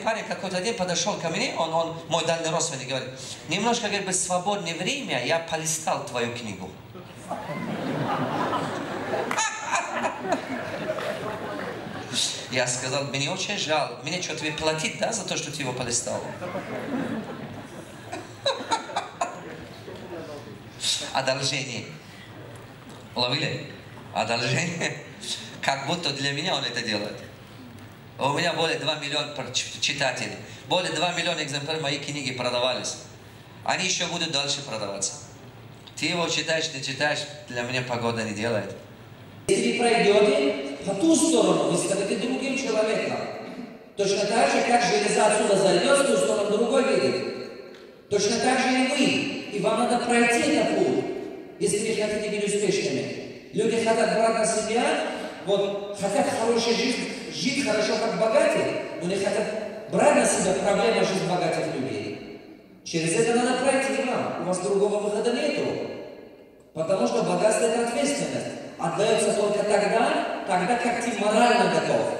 парень какой-то день подошел ко мне, он мой дальний родственник, говорит, немножко, говорит, в свободное время я полистал твою книгу. Я сказал, мне очень жаль, мне что, тебе платить, да, за то, что ты его полистал? Одолжение. Уловили? Одолжение. Как будто для меня он это делает. У меня более 2 миллиона читателей. Более 2 миллиона экземпляров моей книги продавались. Они еще будут дальше продаваться. Ты его читаешь, не читаешь, для меня погода не делает. Если пройдете по ту сторону, вы станете другим человеком. Точно так же, как железа отсюда зайдет, в ту сторону другой видит. Точно так же и вы. И вам надо пройти этот путь, если вы хотите быть успешными. Люди хотят брать на себя, вот, хотят хорошей жизни, жить хорошо, как богатые, но не хотят брать на себя проблемы жизни богатых людей. Через это надо пройти вам. У вас другого выхода нету. Потому что богатство – это ответственность. Отдается только тогда, как ты морально готов.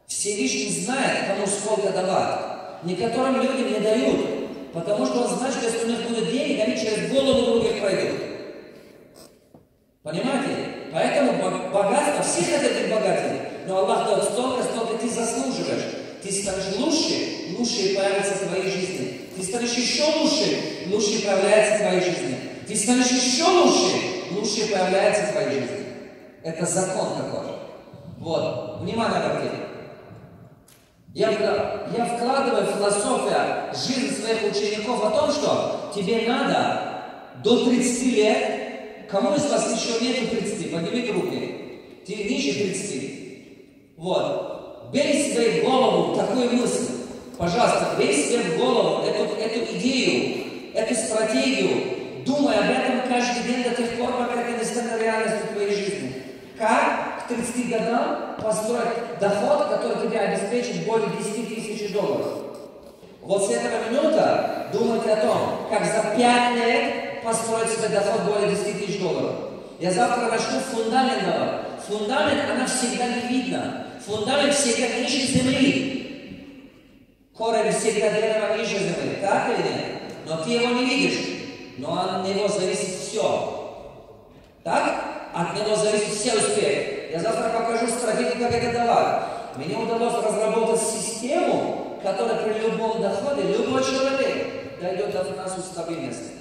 Всевышний знает, кому сколько давать. Некоторым людям не дают, потому что он знает, что если у них будут деньги, они через голову других пройдут. Понимаете? Поэтому богатство, все хотят быть богатыми, но Аллах дает столько, сколько ты заслуживаешь. Ты станешь лучше, лучше появится в твоей жизни. Ты станешь еще лучше, лучше появляется в твоей жизни. Ты станешь еще лучше, лучше появляется в твоей жизни. Это закон такой. Вот. Внимание обратите. Я вкладываю в философию жизни своих учеников о том, что тебе надо до 30 лет, кому из вас еще нету 30, поднимите руки, ты ниже 30. Вот. Бей себе в голову такую мысль. Пожалуйста, бей себе в голову эту идею, эту стратегию. Думай об этом каждый день до тех пор, пока это не станет реальностью в твоей жизни. Как к 30 годам построить доход, который тебя обеспечит более 10 000 долларов? Вот с этого минута думайте о том, как за 5 лет построить себе доход более 10 000 долларов. Я завтра начну с фундамента. Фундамент, она всегда не видна. Фундамент всегда ниже земли. Корень всегда дерева ниже земли. Так или нет? Но ты его не видишь. Но от него зависит все. Так? От него зависит все успехи. Я завтра покажу стратегию, как это давать. Мне удалось разработать систему, которая при любом доходе, любой человек дойдет до финансовой стабильности.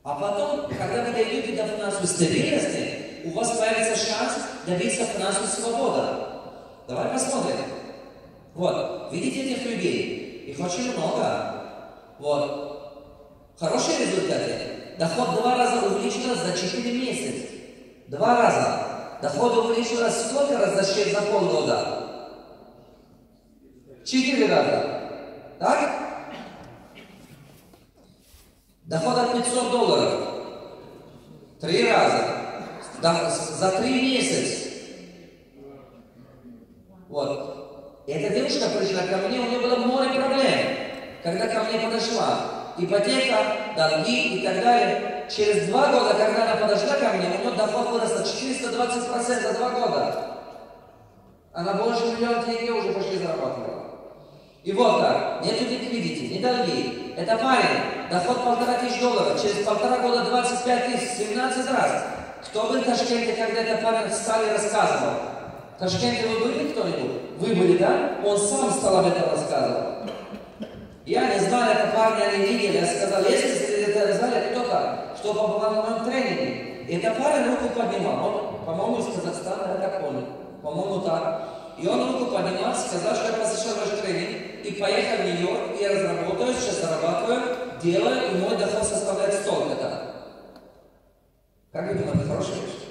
А потом, когда вы дойдете до финансовой стабильности, у вас появится шанс добиться финансовой свободы. Давай посмотрим. Вот, видите этих людей? Их очень много. Вот. Хорошие результаты. Доход 2 раза увеличился за 4 месяца. 2 раза. Доход увеличился сколько раз за полгода? 4 раза. Так? Доход от 500 долларов. 3 раза. За 3 месяца. Вот. И эта девушка пришла ко мне, у нее было море проблем. Когда ко мне подошла. Ипотека, долги и так далее. Через 2 года, когда она подошла ко мне, у нее доход вырос на 420% за 2 года. Она больше миллиона тенге уже почти зарабатывала. И вот так. Нету ликвидити, ни долги. Это парень. Доход 1500 долларов. Через 1,5 года 25 000, 17 раз. Кто был в Ташкенте, когда этот парень встал и рассказывал? В Ташкенте вы были кто-нибудь? Вы были, да? Он сам стал об этом рассказывать. Я не знал, это парни, они видели. Я сказал, если это знали кто-то, что побывал на моем тренинге. И это парень руку поднимал. Он, по-моему, из Казахстана, я так понял. По-моему, так. И он руку поднимал, сказал, что я посещал ваш тренинг, и поехал в Нью-Йорк, и я разработаю, сейчас зарабатываю, делаю, и мой доход составляет столько-то. Как вы думаете, хорошая вещь?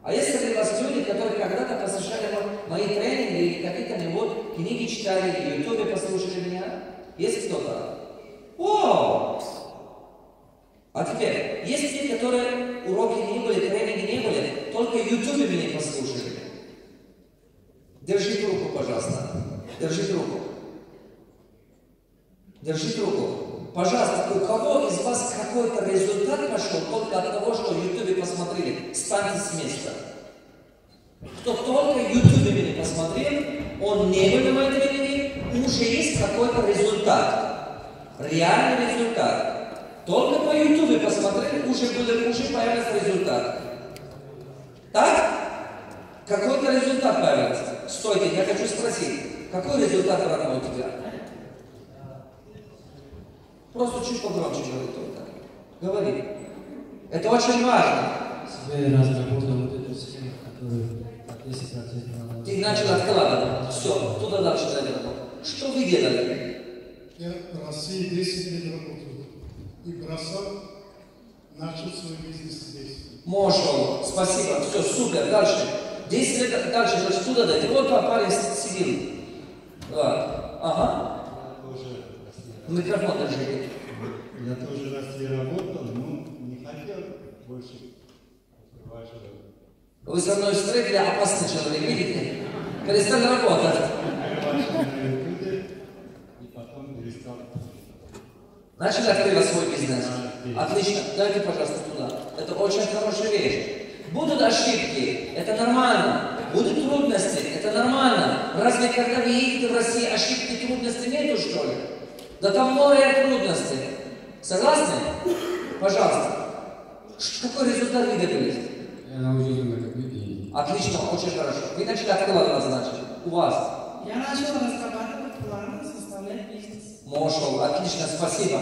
А есть среди вас люди, которые когда-то посещали мои тренинги, или какие-то книги читали, или в Ютубе послушали меня? Есть кто-то? О! А теперь, есть те, которые уроки не были, тренинги не были, только в Ютубе меня послушали. Держите руку, пожалуйста. Держите руку. Держите руку. Пожалуйста, у кого из вас какой-то результат пошел только от того, что в Ютубе посмотрели? Встаньте с места. Кто только в Ютубе меня посмотрел, он не был на моей тренинге, уже есть какой-то результат. Реальный результат. Только по YouTube посмотрели, уже появился результат. Так? Какой-то результат появился. Стойте, я хочу спросить, какой результат родной у тебя? Просто чуть погромче говори только. Говори. Это очень важно. Себе разработал вот эту схему, которую 10% Ты начал откладывать. Все, туда дальше дойдем. Что вы делали? Я в России 10 лет работал и бросал, начал свой бизнес здесь. Мошел, спасибо, все, супер, дальше. 10 лет дальше, значит, туда дойти. Вот парень сидел. Да. Ага. Микрофон держи. Я тоже в России работал, но не хотел больше вашего. Вы со мной встретили опасный человек, видите? Перестали работать. И потом перестал. Начали открывать свой бизнес. Отлично. Дайте, пожалуйста, туда. Это очень хорошая вещь. Будут ошибки, это нормально. Будут трудности, это нормально. Разве когда вы едете в России, ошибки и трудностей нету, что ли? Да там море трудностей. Согласны? Пожалуйста. Какой результат вы добились? Я научился накопить деньги. Отлично, очень хорошо. Вы начали откладывать, значит, у вас. Я начала разрабатывать планы, составлять бизнес. Мошел, отлично, спасибо.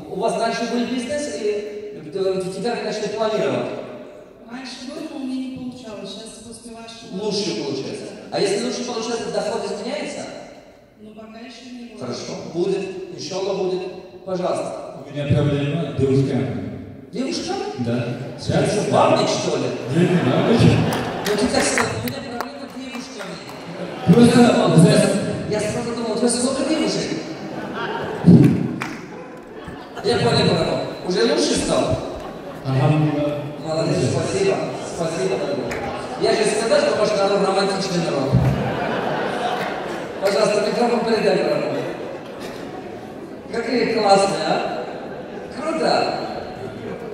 У вас раньше был бизнес или теперь вы начали планировать? Раньше было, но у меня не получалось. Сейчас после вашего... Лучше получается. А если лучше получается, доход изменяется? Но пока еще не было. Хорошо. Будет. Иншаллах будет. Пожалуйста. У меня проблема с девушками. Девушка? Да. Ты что, бабник, что ли? Нет, не бабник. Ну ты так сказал, у меня проблема с девушками. Просто... Я сразу думал, у тебя сколько девушек? Я понял, братан. Уже лучше стал? Ага. Молодец, спасибо. Спасибо, дорогой. Я же сказал, что ваш народ романтичный народ. Пожалуйста, микрофон передай, братан. Какие классные, а? Круто.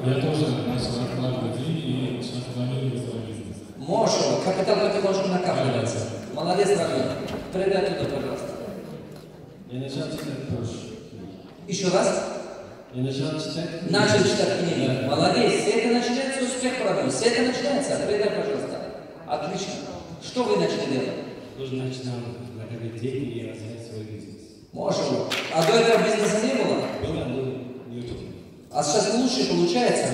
Я тоже начал откладывать деньги и сейчас планирую свой бизнес. Мошу, капитал потихоньку накапливается. Молодец, дорогой. Передай туда, пожалуйста. Я начал читать больше. Еще раз. Я начал читать. Начал читать книги. Да. Молодец. С этого начинается успех, братан. С этого начинается. Передай, пожалуйста. Отлично. Что вы начали делать? Тоже начинал накопить деньги и развивать свой бизнес. Мошу. А до этого бизнеса не было? Было, но не очень. А сейчас лучше получается?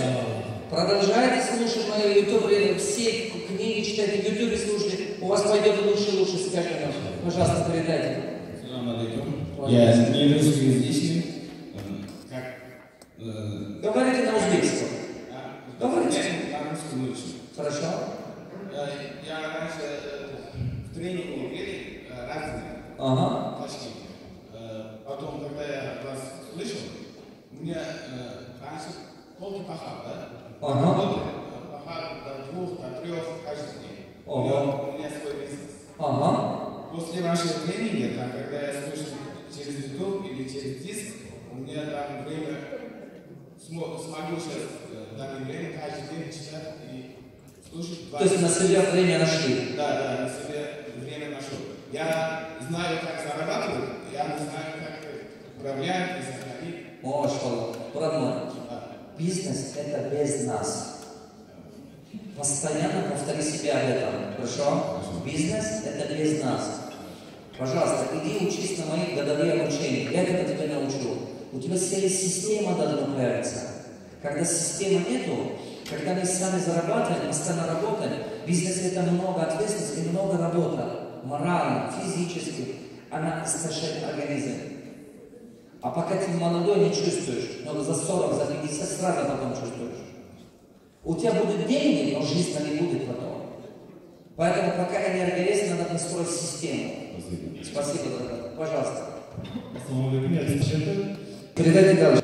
Продолжайте слушать мое YouTube, все книги читайте, в YouTube слушайте. У вас пойдет лучше и лучше с каждым днем. Пожалуйста, передайте. Салам алейкум. Я не русскоязычный. Говорите на узбекском. Говорите. На русском лучше. Хорошо. Я раньше в тренинге были разные. Ага. Почти. Потом, когда я вас слышал, у меня раньше полный пахал, да? Ага. Пахал до 2, до 3 каждый день. Ага. У меня свой бизнес. Ага. После вашего тренинга, там, когда я слушал через YouTube или через диск, у меня там время, смогу сейчас в данное время каждый день читать и слушать. То есть на себя время нашли? Да, на себе время нашел. Я знаю, как зарабатывать, я не знаю, как управлять и сохранить. Мошу. Родной. Бизнес – это без нас. Постоянно повтори себя об этом. Хорошо? Бизнес – это без нас. Пожалуйста, иди учись на моих годовых обучениях. Я когда тебя научу. У тебя система должна появиться. Когда системы нету, когда мы сами зарабатываем, постоянно работаем, бизнес – это много ответственности и много работы. Морально, физически. Она истощает организм. А пока ты молодой, не чувствуешь. Но за 40, за 50 сразу потом чувствуешь. У тебя будут деньги, но жизни не будет потом. Поэтому пока энергия есть, надо настроить систему. Спасибо, дорогой. Пожалуйста. Передайте Передайте дальше.